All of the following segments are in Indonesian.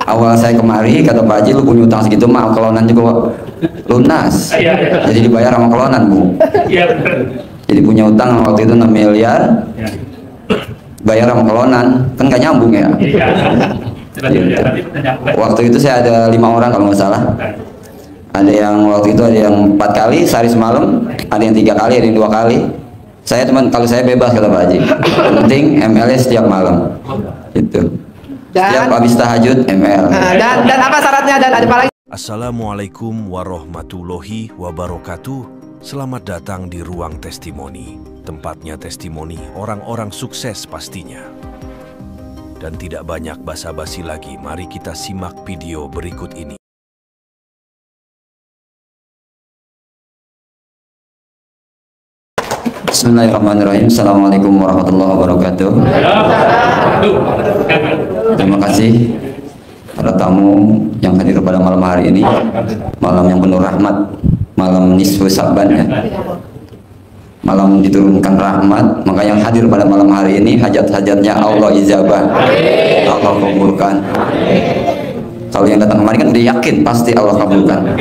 awal saya kemari kata Pak Haji, lu punya utang segitu mah kelonan juga lunas. Jadi dibayar sama kelonan, Bu. Jadi punya utang waktu itu 6 miliar, bayar sama kelonan, kan gak nyambung ya. Gitu. Waktu itu saya ada 5 orang kalau nggak salah. Ada yang waktu itu ada yang 4 kali sehari semalam, ada yang 3 kali, ada yang 2 kali. Saya teman, kalau saya bebas kata Pak Haji. Yang penting ML setiap malam. Gitu. Setiap habis tahajud ML. Dan apa syaratnya dan ada apa lagi? Assalamualaikum warahmatullahi wabarakatuh. Selamat datang di Ruang Testimoni. Tempatnya testimoni orang-orang sukses pastinya. Dan tidak banyak basa-basi lagi, mari kita simak video berikut ini. Bismillahirrahmanirrahim. Assalamualaikum warahmatullahi wabarakatuh. Terima kasih para tamu yang hadir pada malam hari ini, malam yang penuh rahmat, malam nisfu Sa'ban ya, malam diturunkan rahmat. Maka yang hadir pada malam hari ini hajat-hajatnya Allah ijabah, Allah kabulkan. Kalau yang datang kemarin kan udah yakin pasti Allah kabulkan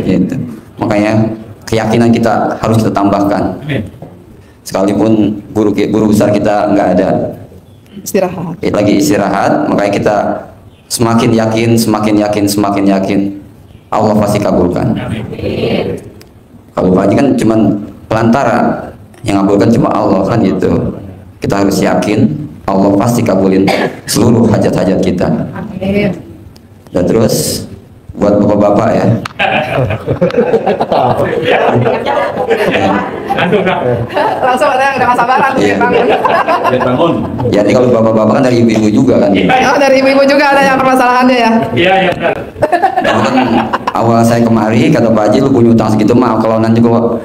gitu. Makanya keyakinan kita harus kita tambahkan. Sekalipun guru besar kita nggak ada, lagi istirahat, makanya kita semakin yakin Allah pasti kabulkan. Kalau Pak Haji kan cuman pelantara, yang kabulkan cuma Allah kan gitu. Kita harus yakin Allah pasti kabulin seluruh hajat-hajat kita. Dan terus buat bapak-bapak ya, Langsung ada yang udah sabaran bangun. Jadi kalau bapak-bapak kan dari ibu-ibu juga kan. Oh, dari ibu-ibu juga ada yang permasalahannya ya. Iya. Dan kan awal saya kemari kata Pak Haji, lu punya utang segitu mah kelonan juga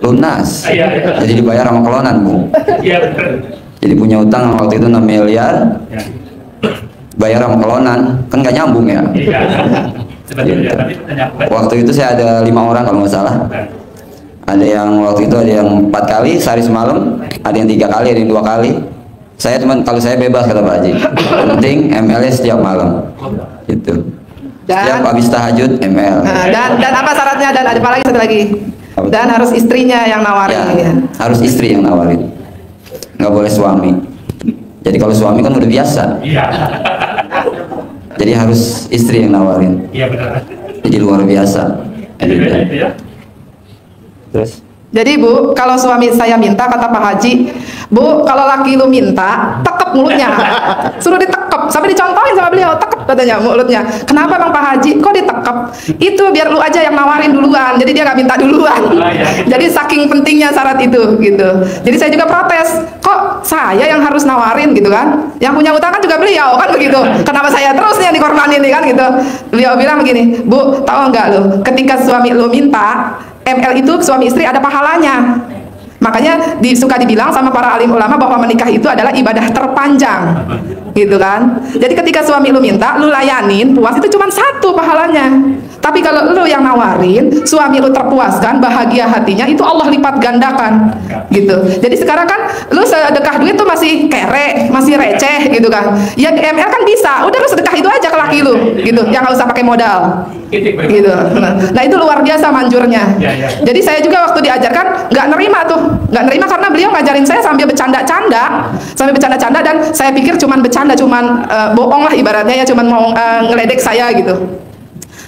lunas. Jadi dibayar sama kelonan, Bu. Jadi punya utang waktu itu 6 miliar, bayar sama kelonan, kan gak nyambung ya. Gitu. Waktu itu saya ada 5 orang kalau nggak salah. Ada yang waktu itu ada yang 4 kali sehari semalam, ada yang 3 kali, ada yang 2 kali. Saya teman, kalau saya bebas kata Pak Haji. Yang penting ML setiap malam. Gitu. Setiap habis tahajud ML. Dan apa syaratnya dan ada apa lagi satu lagi? Dan harus istrinya yang nawarin. Ya, harus istri yang nawarin. Nggak boleh suami. Jadi kalau suami kan udah biasa. Jadi harus istri yang nawarin. Iya benar. Jadi luar biasa. Terus? Jadi Bu, kalau suami saya minta, kata Pak Haji, Bu, kalau laki lu minta, tekep mulutnya. Suruh ditekep, sampai dicontohin sama beliau, tekep katanya mulutnya. Kenapa Bang Pak Haji? Kok ditekep? Itu biar lu aja yang nawarin duluan, jadi dia nggak minta duluan. Jadi saking pentingnya syarat itu, gitu. Jadi saya juga protes, kok saya yang harus nawarin gitu kan? Yang punya utang kan juga beliau kan begitu. Kenapa saya terus yang dikorbanin nih kan gitu? Beliau bilang begini, Bu, tahu nggak lu? Ketika suami lu minta ML itu suami istri ada pahalanya. Makanya suka dibilang sama para alim ulama bahwa menikah itu adalah ibadah terpanjang, gitu kan. Jadi ketika suami lu minta, lu layanin, puas, itu cuma 1 pahalanya. Tapi kalau lu yang nawarin, suami lu terpuaskan, bahagia hatinya, itu Allah lipat gandakan, gitu. Jadi sekarang kan lu sedekah duit tuh masih kere, masih receh, gitu kan. Ya ML kan bisa, udah lu sedekah itu aja ke laki lu, gitu. Yang nggak usah pakai modal, gitu. Nah itu luar biasa manjurnya. Jadi saya juga waktu diajarkan nggak nerima karena beliau ngajarin saya sambil bercanda-canda, dan saya pikir cuman bercanda, cuman bohong lah ibaratnya ya, cuman mau ngeledek saya gitu.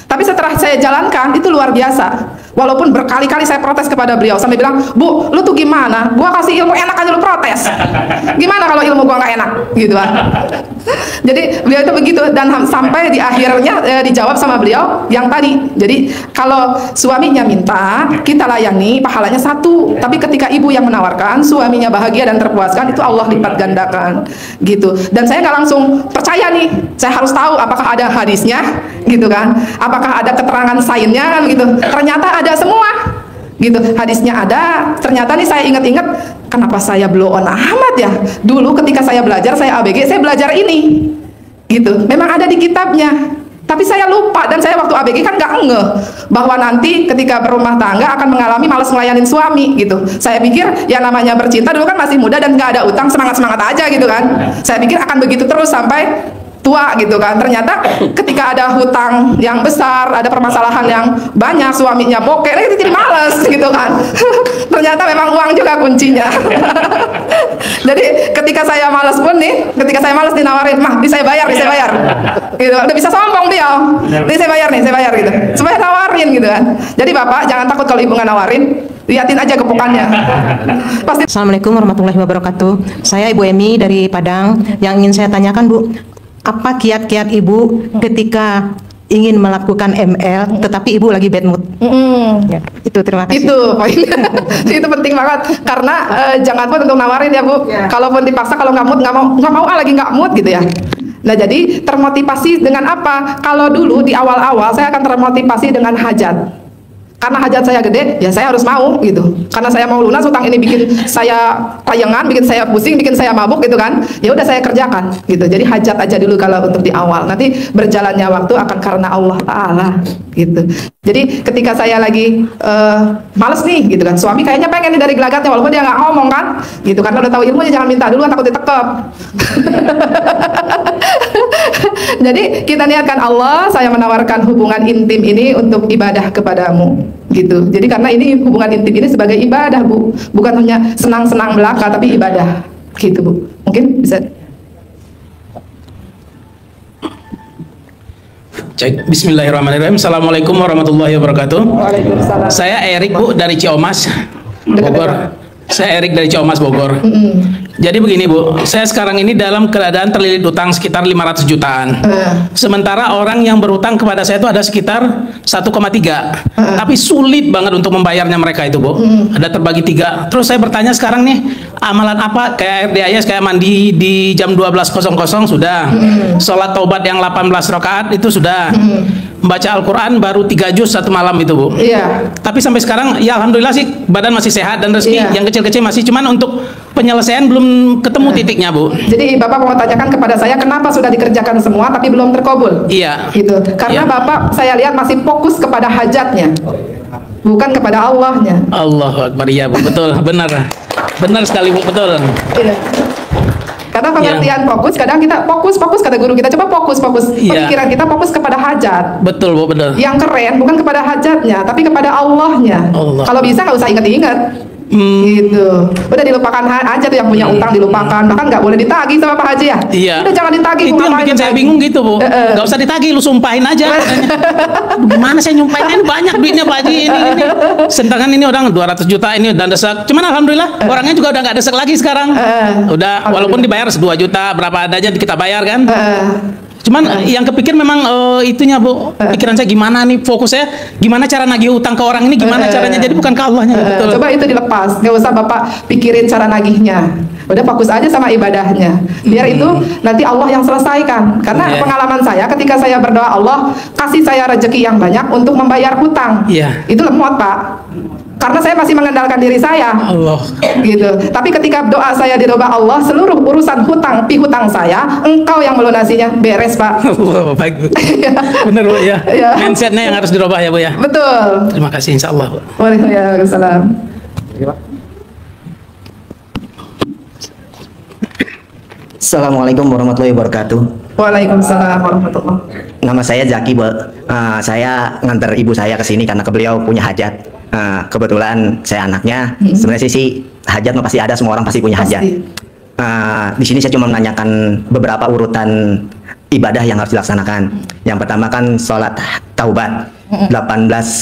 Tapi setelah saya jalankan itu luar biasa. Walaupun berkali-kali saya protes kepada beliau sampai bilang, Bu, lu tuh gimana? Gua kasih ilmu enak aja lu protes. Gimana kalau ilmu gua nggak enak? Gitu kan. Jadi beliau itu begitu, dan sampai di akhirnya dijawab sama beliau yang tadi. Jadi kalau suaminya minta, kita layani, pahalanya 1. Tapi ketika ibu yang menawarkan, suaminya bahagia dan terpuaskan, itu Allah lipat gandakan. Gitu. Dan saya nggak langsung percaya nih. Saya harus tahu apakah ada hadisnya, gitu kan? Apakah ada keterangan sainnya kan gitu. Ternyata ada semua. Gitu, hadisnya ada. Ternyata nih saya ingat-ingat, kenapa saya blow on amat ya? Dulu ketika saya belajar, saya ABG, saya belajar ini. Gitu. Memang ada di kitabnya. Tapi saya lupa, dan saya waktu ABG kan nggak ngeh bahwa nanti ketika berumah tangga akan mengalami malas ngelayanin suami gitu. Saya pikir ya namanya bercinta dulu kan masih muda dan nggak ada utang, semangat-semangat aja gitu kan. Saya pikir akan begitu terus sampai tua gitu kan. Ternyata ketika ada hutang yang besar, ada permasalahan yang banyak, suaminya bokeh, itu jadi males gitu kan. Ternyata memang uang juga kuncinya. Jadi ketika saya males pun nih, ketika saya males dinawarin, mah bisa saya bayar, bisa saya bayar. Gitu. Udah bisa sombong dia. Ini saya bayar nih, saya bayar gitu. Supaya nawarin gitu kan. Jadi Bapak jangan takut kalau Ibu nggak nawarin, liatin aja kepokannya. Pasti. Assalamualaikum warahmatullahi wabarakatuh. Saya Ibu Emi dari Padang. Yang ingin saya tanyakan, Bu, apa kiat-kiat Ibu ketika ingin melakukan ML tetapi Ibu lagi bad mood? Ya, itu terima kasih. Itu poinnya. Itu penting banget karena jangan pun untuk nawarin ya Bu. Kalaupun dipaksa, kalau nggak mood, nggak mau lagi nggak mood gitu ya. Nah jadi termotivasi dengan apa? Kalau dulu di awal-awal saya akan termotivasi dengan hajat. Karena hajat saya gede, ya saya harus mau gitu. Karena saya mau lunas, utang ini bikin saya tayangan, bikin saya pusing, bikin saya mabuk gitu kan. Ya udah saya kerjakan gitu. Jadi hajat aja dulu kalau untuk di awal. Nanti berjalannya waktu akan karena Allah Ta'ala gitu. Jadi ketika saya lagi males nih gitu kan, suami kayaknya pengen nih dari gelagatnya walaupun dia nggak ngomong kan, gitu. Karena udah tahu ilmunya, jangan minta dulu, takut ditekep. Jadi kita niatkan Allah, saya menawarkan hubungan intim ini untuk ibadah kepadamu gitu. Jadi karena ini hubungan intim ini sebagai ibadah Bu, bukan hanya senang-senang belaka tapi ibadah gitu Bu. Mungkin bisa. Cek. Bismillahirrahmanirrahim. Assalamualaikum warahmatullahi wabarakatuh. Waalaikumsalam. Saya Erik Bu dari Ciomas, Bogor. Saya Erik dari Ciomas, Bogor. Jadi begini Bu, saya sekarang ini dalam keadaan terlilit utang sekitar 500 jutaan. Sementara orang yang berutang kepada saya itu ada sekitar 1,3. Tapi sulit banget untuk membayarnya mereka itu Bu. Ada terbagi 3. Terus saya bertanya sekarang nih, amalan apa? Kayak RDIS, kayak mandi di jam 12.00 sudah. Sholat taubat yang 18 rakaat itu sudah. Membaca Al-Quran baru 3 juz satu malam itu Bu. Iya. Tapi sampai sekarang ya alhamdulillah sih badan masih sehat dan rezeki yang kecil-kecil masih, cuman untuk penyelesaian belum ketemu titiknya Bu. Jadi Bapak mau tanyakan kepada saya kenapa sudah dikerjakan semua tapi belum terkabul? Iya. Gitu. Karena Bapak saya lihat masih fokus kepada hajatnya, bukan kepada Allahnya. Allahu Akbar, iya Bu, betul, benar. Benar sekali Bu, betul. Iya. Karena pengertian fokus, kadang kita fokus kata guru kita, coba fokus pemikiran kita fokus kepada hajat. Betul Bu, betul. Yang keren bukan kepada hajatnya, tapi kepada Allahnya. Allah. Kalau bisa nggak usah ingat-ingat. Gitu. Udah dilupakan aja tuh yang punya utang, dilupakan. Bahkan nggak boleh ditagih sama Pak Haji ya. Iya. Udah jangan ditagih. Itu yang bikin saya bingung gitu Bu. Nggak usah ditagih, lu sumpahin aja. Gimana saya nyumpahin? Banyak duitnya Pak Haji ini. Sedangkan ini orang 200 juta ini udah desek. Cuman alhamdulillah orangnya juga udah nggak desek lagi sekarang. Udah walaupun dibayar 2 juta berapa adanya kita bayar kan. Cuman yang kepikir memang itunya Bu, pikiran saya gimana nih, fokusnya gimana cara nagih utang ke orang ini, gimana caranya, jadi bukan ke Allahnya. Betul. Coba itu dilepas, nggak usah Bapak pikirin cara nagihnya, udah fokus aja sama ibadahnya, biar itu nanti Allah yang selesaikan. Karena pengalaman saya ketika saya berdoa, Allah kasih saya rezeki yang banyak untuk membayar hutang, itu lemot Pak. Karena saya masih mengandalkan diri saya, Allah. Gitu. Tapi ketika doa saya dirubah Allah, seluruh urusan hutang pihutang saya, Engkau yang melunasinya, beres Pak. Allah, baik Bu. Bener Bu ya. Mindsetnya yang harus dirubah ya Bu ya. Betul. Terima kasih, insya Allah Bu. Waalaikumsalam. Assalamualaikum warahmatullahi wabarakatuh. Waalaikumsalam warahmatullahi. Nama saya Zaki, Bu. Saya nganter ibu saya ke sini karena beliau punya hajat. Kebetulan saya anaknya. Sebenarnya sih hajat mah pasti ada, semua orang pasti punya hajat. Di sini saya cuma menanyakan beberapa urutan ibadah yang harus dilaksanakan. Yang pertama kan sholat taubat 18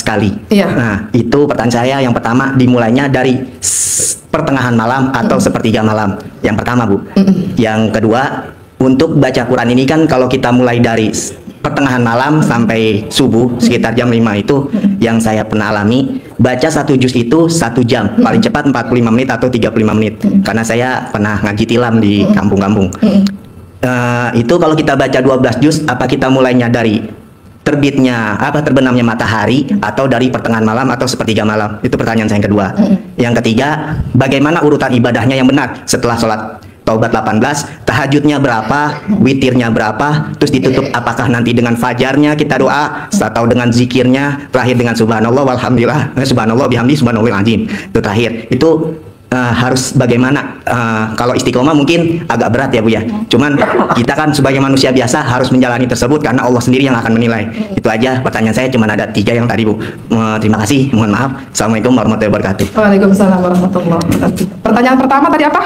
kali. Nah, itu pertanyaan saya yang pertama, dimulainya dari pertengahan malam atau sepertiga malam. Yang pertama Bu. Yang kedua, untuk baca Quran ini kan kalau kita mulai dari pertengahan malam sampai subuh sekitar jam 5 itu yang saya pernah alami, baca 1 juz itu 1 jam, paling cepat 45 menit atau 35 menit, karena saya pernah ngaji tilam di kampung-kampung. Itu kalau kita baca 12 juz, apa kita mulainya dari terbitnya terbenamnya matahari atau dari pertengahan malam atau sepertiga malam? Itu pertanyaan saya yang kedua. Yang ketiga, bagaimana urutan ibadahnya yang benar setelah sholat taubat 18, tahajudnya berapa, witirnya berapa, terus ditutup apakah nanti dengan fajarnya kita doa atau dengan zikirnya, terakhir dengan subhanallah walhamdulillah, subhanallah bihamdi subhanallahil azim, itu terakhir. Itu harus bagaimana. Kalau istiqomah mungkin agak berat ya Bu ya. Cuman kita kan sebagai manusia biasa harus menjalani tersebut karena Allah sendiri yang akan menilai. Itu aja pertanyaan saya, cuman ada 3 yang tadi Bu. Terima kasih, mohon maaf. Assalamualaikum warahmatullahi wabarakatuh. Waalaikumsalam warahmatullahi wabarakatuh. Pertanyaan pertama tadi apa?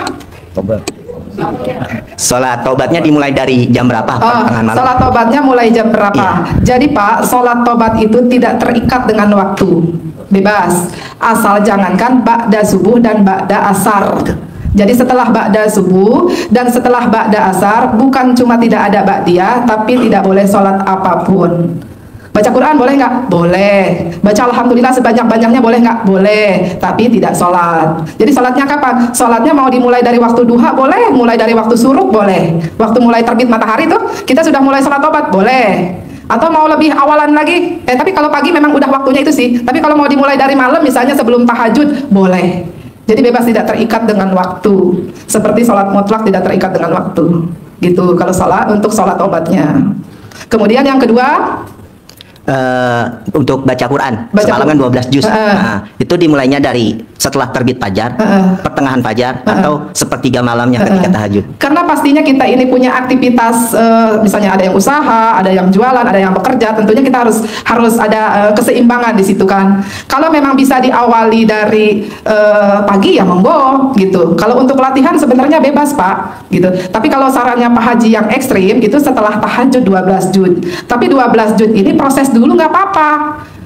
Sholat tobatnya dimulai dari jam berapa? Pertengahan malam. Sholat tobatnya mulai jam berapa? Iya. Jadi Pak, sholat tobat itu tidak terikat dengan waktu, bebas. Asal jangankan ba'da subuh dan ba'da asar. Jadi setelah ba'da subuh dan setelah ba'da asar, bukan cuma tidak ada ba'diyah, tapi tidak boleh sholat apapun. Baca Quran boleh nggak? Boleh. Baca Alhamdulillah sebanyak-banyaknya boleh nggak? Boleh. Tapi tidak sholat. Jadi sholatnya kapan? Sholatnya mau dimulai dari waktu duha boleh, mulai dari waktu suruk boleh. Waktu mulai terbit matahari tuh kita sudah mulai sholat tobat boleh. Atau mau lebih awalan lagi? Tapi kalau pagi memang udah waktunya itu sih. Tapi kalau mau dimulai dari malam misalnya sebelum tahajud boleh. Jadi bebas, tidak terikat dengan waktu. Seperti sholat mutlak tidak terikat dengan waktu. Gitu kalau sholat, untuk sholat tobatnya. Kemudian yang kedua, untuk baca Quran semalam kan 12 juz. Itu dimulainya dari setelah terbit fajar, pertengahan fajar, atau sepertiga malamnya ketika tahajud. Karena pastinya kita ini punya aktivitas, misalnya ada yang usaha, ada yang jualan, ada yang bekerja, tentunya kita harus ada keseimbangan di situ kan. Kalau memang bisa diawali dari pagi ya monggo gitu. Kalau untuk latihan sebenarnya bebas Pak gitu. Tapi kalau sarannya Pak Haji yang ekstrim itu setelah tahajud 12 juz. Tapi 12 juz ini proses dulu nggak apa-apa.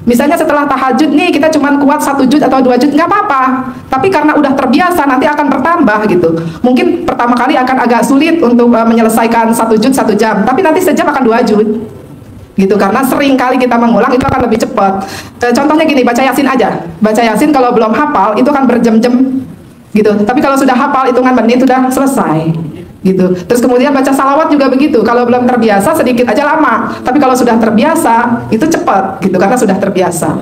Misalnya setelah tahajud nih kita cuma kuat 1 juz atau 2 juz nggak apa-apa. Tapi karena udah terbiasa nanti akan bertambah gitu. Mungkin pertama kali akan agak sulit untuk menyelesaikan 1 juz 1 jam. Tapi nanti sejam akan 2 juz gitu, karena sering kali kita mengulang itu akan lebih cepat. Contohnya gini, baca Yasin aja. Baca Yasin kalau belum hafal itu kan berjam-jam gitu. Tapi kalau sudah hafal hitungan menit sudah selesai. Gitu. Terus kemudian baca salawat juga begitu. Kalau belum terbiasa sedikit aja lama, tapi kalau sudah terbiasa itu cepat gitu karena sudah terbiasa.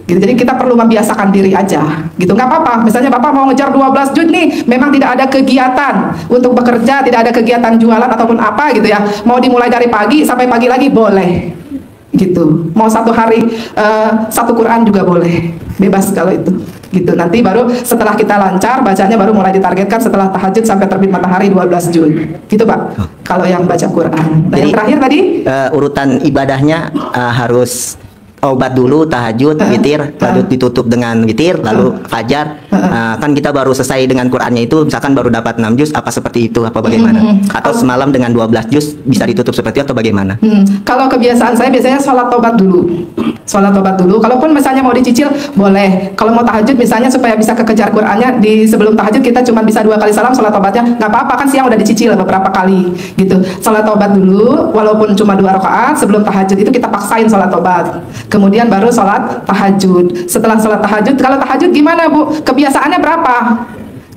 Gitu. Jadi kita perlu membiasakan diri aja. Gitu, nggak apa-apa. Misalnya Bapak mau ngejar 12 juz nih, memang tidak ada kegiatan untuk bekerja, tidak ada kegiatan jualan ataupun apa gitu ya. Mau dimulai dari pagi sampai pagi lagi boleh. Gitu. Mau 1 hari 1 Quran juga boleh. Bebas kalau itu. Gitu. Nanti baru setelah kita lancar bacanya baru mulai ditargetkan setelah tahajud sampai terbit matahari 12 juz. Gitu Pak. Kalau yang baca Quran. Yang terakhir tadi urutan ibadahnya harus obat dulu, tahajud, witir, lalu ditutup dengan witir, lalu fajar. Kan kita baru selesai dengan Qurannya itu, misalkan baru dapat 6 juz, apa seperti itu, apa bagaimana? Atau semalam dengan 12 juz bisa ditutup seperti itu atau bagaimana? Kalau kebiasaan saya biasanya sholat tobat dulu. Sholat tobat dulu. Kalaupun misalnya mau dicicil, boleh. Kalau mau tahajud misalnya supaya bisa kekejar Qurannya, di sebelum tahajud kita cuma bisa 2 kali salam, sholat tobatnya nggak apa-apa, kan siang udah dicicil beberapa kali. Gitu. Sholat tobat dulu, walaupun cuma 2 rakaat sebelum tahajud itu kita paksain sholat tobat. Kemudian baru sholat tahajud. Setelah sholat tahajud, kalau tahajud gimana Bu? Kebiasaannya berapa?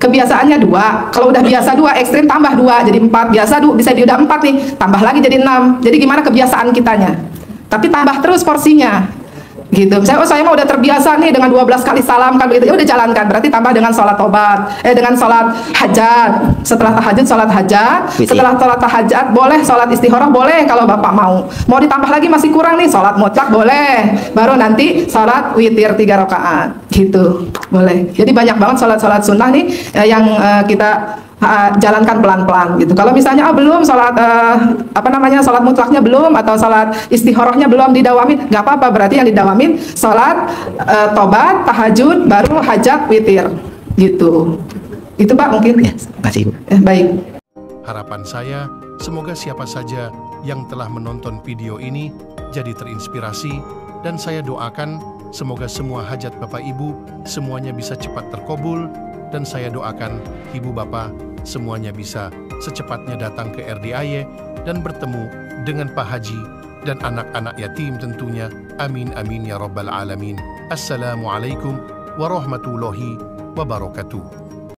Kebiasaannya 2. Kalau udah biasa 2, ekstrim tambah 2 jadi 4. Biasa bisa udah 4 nih, tambah lagi jadi 6. Jadi gimana kebiasaan kitanya? Tapi tambah terus porsinya. Gitu. Misalnya, saya mau udah terbiasa nih dengan 12 kali salam kan begitu. Ya udah jalankan. Berarti tambah dengan sholat tobat, dengan sholat hajat. Setelah tahajud sholat hajat. Setelah sholat hajat boleh sholat istikharah boleh kalau Bapak mau. Mau ditambah lagi masih kurang nih, sholat mutlak boleh. Baru nanti sholat witir 3 rakaat. Gitu. Boleh. Jadi banyak banget sholat-sholat sunnah nih yang kita jalankan pelan-pelan gitu. Kalau misalnya belum sholat sholat mutlaknya belum atau sholat istikharahnya belum didawamin, nggak apa-apa, berarti yang didawamin sholat tobat, tahajud, baru hajat, witir gitu. Itu Pak mungkin. Ya, makasih Bu. Baik. Harapan saya, semoga siapa saja yang telah menonton video ini jadi terinspirasi, dan saya doakan semoga semua hajat Bapak Ibu semuanya bisa cepat terkabul, dan saya doakan Ibu Bapak semuanya bisa secepatnya datang ke RDIY dan bertemu dengan Pak Haji dan anak-anak yatim tentunya. Amin amin ya rabbal alamin. Assalamualaikum warahmatullahi wabarakatuh.